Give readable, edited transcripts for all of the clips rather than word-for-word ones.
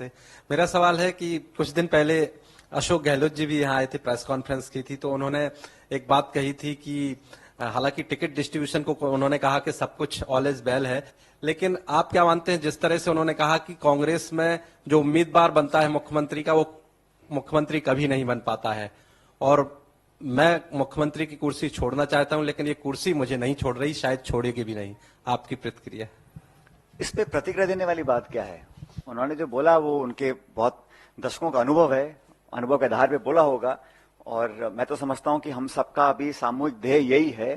से। मेरा सवाल है कि कुछ दिन पहले अशोक गहलोत जी भी यहाँ आए थे, प्रेस कॉन्फ्रेंस की थी, तो उन्होंने एक बात कही थी कि हालांकि टिकट डिस्ट्रीब्यूशन को उन्होंने कहा कि सब कुछ ऑल इज वेल है, लेकिन आप क्या मानते हैं जिस तरह से उन्होंने कहा कि कांग्रेस में जो उम्मीदवार बनता है मुख्यमंत्री का, वो मुख्यमंत्री कभी नहीं बन पाता है, और मैं मुख्यमंत्री की कुर्सी छोड़ना चाहता हूं लेकिन ये कुर्सी मुझे नहीं छोड़ रही, शायद छोड़ेगी भी नहीं। आपकी प्रतिक्रिया? इस पे प्रतिक्रिया देने वाली बात क्या है? उन्होंने जो बोला वो उनके बहुत दशकों का अनुभव है, अनुभव के आधार पे बोला होगा। और मैं तो समझता हूं कि हम सबका अभी सामूहिक ध्येय यही है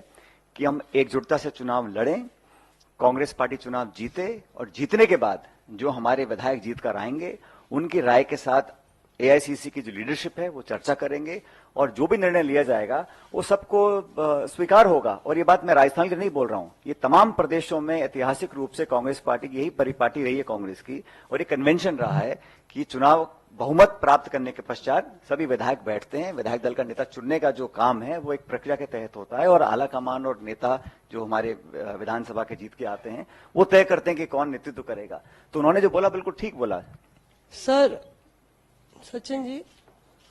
कि हम एकजुटता से चुनाव लड़ें, कांग्रेस पार्टी चुनाव जीते, और जीतने के बाद जो हमारे विधायक जीत कर आएंगे उनकी राय के साथ एआईसीसी की जो लीडरशिप है वो चर्चा करेंगे, और जो भी निर्णय लिया जाएगा वो सबको स्वीकार होगा। और ये बात मैं राजस्थान की नहीं बोल रहा हूं, ये तमाम प्रदेशों में ऐतिहासिक रूप से कांग्रेस पार्टी की यही परिपाटी रही है कांग्रेस की, और ये कन्वेंशन रहा है कि चुनाव बहुमत प्राप्त करने के पश्चात सभी विधायक बैठते हैं, विधायक दल का नेता चुनने का जो काम है वो एक प्रक्रिया के तहत होता है, और आला कमान और नेता जो हमारे विधानसभा के जीत के आते हैं वो तय करते हैं कि कौन नेतृत्व करेगा। तो उन्होंने जो बोला बिल्कुल ठीक बोला। सर, सचिन जी,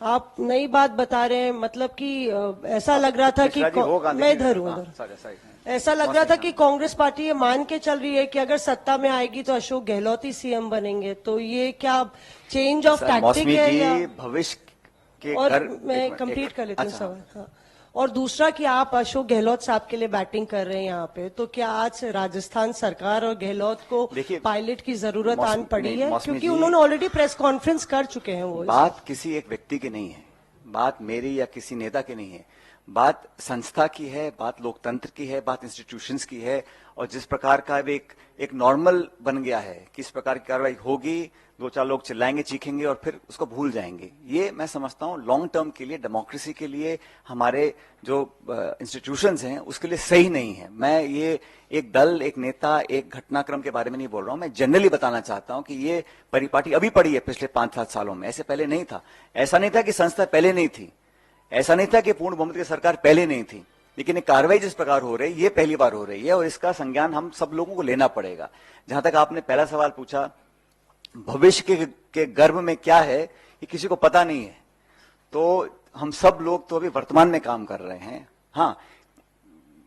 आप नई बात बता रहे हैं, मतलब कि ऐसा लग रहा था कि मैं इधर हूँ, ऐसा लग रहा था कि कांग्रेस पार्टी ये मान के चल रही है कि अगर सत्ता में आएगी तो अशोक गहलोत ही सीएम बनेंगे, तो ये क्या चेंज ऑफ टैक्टिक है या भविष्य के? और मैं कंप्लीट कर लेती हूँ सवाल। हाँ। और दूसरा कि आप अशोक गहलोत साहब के लिए बैटिंग कर रहे हैं यहाँ पे, तो क्या आज राजस्थान सरकार और गहलोत को पायलट की जरूरत आन पड़ी है? क्योंकि उन्होंने ऑलरेडी प्रेस कॉन्फ्रेंस कर चुके हैं। वो बात किसी एक व्यक्ति की नहीं है, बात मेरी या किसी नेता की नहीं है, बात संस्था की है, बात लोकतंत्र की है, बात इंस्टीट्यूशंस की है। और जिस प्रकार का एक नॉर्मल बन गया है, किस प्रकार की कार्रवाई होगी, दो चार लोग चिल्लाएंगे चीखेंगे और फिर उसको भूल जाएंगे, ये मैं समझता हूं लॉन्ग टर्म के लिए, डेमोक्रेसी के लिए, हमारे जो इंस्टीट्यूशंस हैं उसके लिए सही नहीं है। मैं ये एक दल, एक नेता, एक घटनाक्रम के बारे में नहीं बोल रहा हूं, मैं जनरली बताना चाहता हूं कि ये परिपाटी अभी पड़ी है पिछले 5-7 सालों में, ऐसे पहले नहीं था। ऐसा नहीं था कि संस्था पहले नहीं थी, ऐसा नहीं था कि पूर्ण बहुमत की सरकार पहले नहीं थी, लेकिन एक कार्रवाई जिस प्रकार हो रही है ये पहली बार हो रही है, और इसका संज्ञान हम सब लोगों को लेना पड़ेगा। जहां तक आपने पहला सवाल पूछा, भविष्य के गर्भ में क्या है ये किसी को पता नहीं है, तो हम सब लोग तो अभी वर्तमान में काम कर रहे हैं। हाँ,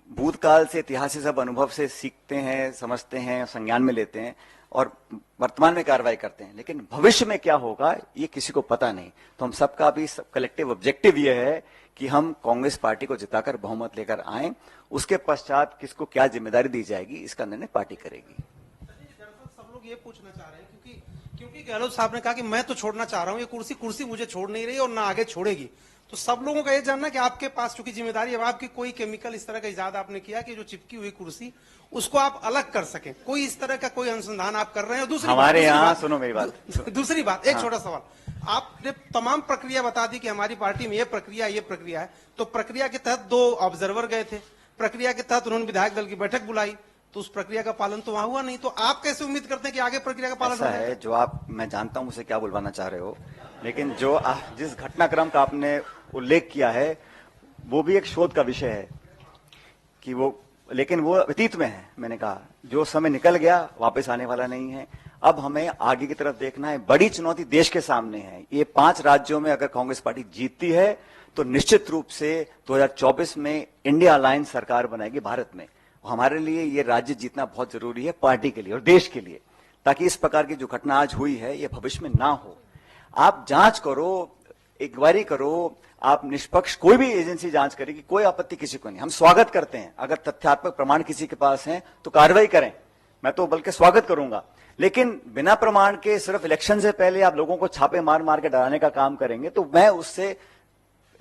भूतकाल से, इतिहास से, सब अनुभव से सीखते हैं, समझते हैं, संज्ञान में लेते हैं और वर्तमान में कार्रवाई करते हैं, लेकिन भविष्य में क्या होगा ये किसी को पता नहीं। तो हम सबका भी कलेक्टिव ऑब्जेक्टिव ये है कि हम कांग्रेस पार्टी को जिताकर बहुमत लेकर आए, उसके पश्चात किसको क्या जिम्मेदारी दी जाएगी इसका निर्णय पार्टी करेगी। सब लोग ये पूछना चाह रहे हैं क्योंकि गहलोत साहब ने कहा कि मैं तो छोड़ना चाह रहा हूं, ये कुर्सी मुझे छोड़ नहीं रही और ना आगे छोड़ेगी, तो सब लोगों का ये जानना कि आपके पास चूंकि जिम्मेदारी है, आपकी कोई केमिकल इस तरह का इजाद आपने किया कि जो चिपकी हुई कुर्सी उसको आप अलग कर सकें, कोई इस तरह का कोई अनुसंधान आप कर रहे हैं? दूसरी हमारे यहाँ सुनो मेरी बात, दूसरी बात, एक छोटा सवाल, आपने तमाम प्रक्रिया बता दी कि हमारी पार्टी में ये प्रक्रिया है, तो प्रक्रिया के तहत 2 ऑब्जर्वर गए थे, प्रक्रिया के तहत उन्होंने विधायक दल की बैठक बुलाई, तो उस प्रक्रिया का पालन तो वहां हुआ नहीं, तो आप कैसे उम्मीद करते हैं कि आगे प्रक्रिया का पालन होगा? है जो आप, मैं जानता हूं उसे क्या बुलवाना चाह रहे हो, लेकिन जो जिस घटनाक्रम का आपने उल्लेख किया है वो भी एक शोध का विषय है कि वो, लेकिन वो अतीत में है। मैंने कहा जो समय निकल गया वापस आने वाला नहीं है, अब हमें आगे की तरफ देखना है। बड़ी चुनौती देश के सामने है, ये 5 राज्यों में अगर कांग्रेस पार्टी जीतती है तो निश्चित रूप से 2024 में इंडिया अलायंस सरकार बनाएगी भारत में। हमारे लिए ये राज्य जीतना बहुत जरूरी है, पार्टी के लिए और देश के लिए, ताकि इस प्रकार की जो घटना आज हुई है ये भविष्य में ना हो। आप जांच करो, इंक्वायरी करो, आप निष्पक्ष कोई भी एजेंसी जांच करेगी, कोई आपत्ति किसी को नहीं, हम स्वागत करते हैं। अगर तथ्यात्मक प्रमाण किसी के पास हैं तो कार्रवाई करें, मैं तो बल्कि स्वागत करूंगा, लेकिन बिना प्रमाण के सिर्फ इलेक्शन से पहले आप लोगों को छापे मार मार के डराने का काम करेंगे तो मैं उससे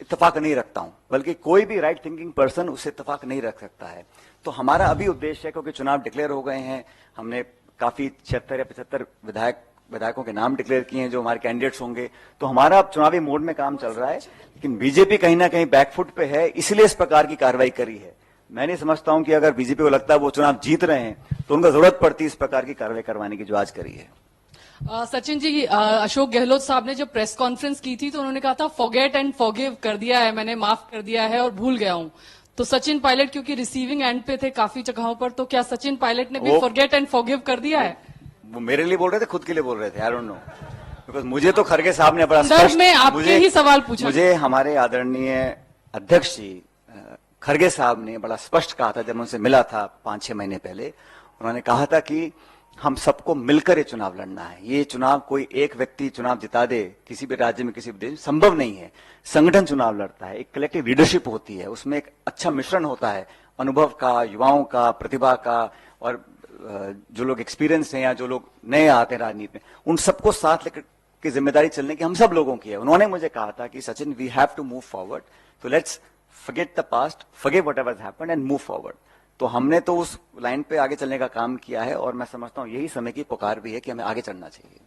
इत्तेफाक नहीं रखता हूं, बल्कि कोई भी राइट थिंकिंग पर्सन उससे इत्तेफाक नहीं रख सकता है। तो हमारा अभी उद्देश्य है, क्योंकि चुनाव डिक्लेयर हो गए हैं, हमने काफी 76 या 75 विधायकों के नाम डिक्लेयर किए हैं जो हमारे कैंडिडेट्स होंगे, तो हमारा अब चुनावी मोड में काम चल रहा है, लेकिन बीजेपी कहीं ना कहीं बैकफुट पे है, इसलिए इस प्रकार की कार्रवाई करी है। मैं नहीं समझता हूं कि अगर बीजेपी को लगता है वो चुनाव जीत रहे हैं तो उनको जरूरत पड़ती है इस प्रकार की कार्रवाई करवाने की जो आज करी है। सचिन जी, अशोक गहलोत साहब ने जब प्रेस कॉन्फ्रेंस की थी तो उन्होंने कहा था फॉरगेट एंड फॉरगिव कर दिया है, मैंने माफ कर दिया है और भूल गया हूं। तो सचिन पायलट क्योंकि रिसीविंग एंड पे थे काफी जगहों पर, तो क्या सचिन पायलट ने भी फॉरगेट एंड फॉरगिव कर दिया है? वो मेरे लिए बोल रहे थे, खुद के लिए बोल रहे थे, आई डोंट नो। बिकॉज मुझे तो खड़गे साहब ने बड़ा संदर्भ में आपके ही सवाल पूछा। मुझे हमारे आदरणीय अध्यक्ष जी खड़गे साहब ने बड़ा स्पष्ट कहा था, जब उनसे मिला था 5-6 महीने पहले, उन्होंने कहा था कि हम सबको मिलकर ये चुनाव लड़ना है। ये चुनाव कोई एक व्यक्ति चुनाव जिता दे किसी भी राज्य में, किसी भी देश में, संभव नहीं है। संगठन चुनाव लड़ता है, एक कलेक्टिव लीडरशिप होती है, उसमें एक अच्छा मिश्रण होता है अनुभव का, युवाओं का, प्रतिभा का, और जो लोग एक्सपीरियंस हैं या जो लोग नए आते हैं राजनीति में, उन सबको साथ लेकर की जिम्मेदारी चलने की हम सब लोगों की है। उन्होंने मुझे कहा था कि Sachin, we have to move forward, तो let's forget the past, forget whatever has happened and move forward। तो हमने तो उस लाइन पे आगे चलने का काम किया है, और मैं समझता हूं यही समय की पुकार भी है कि हमें आगे चलना चाहिए।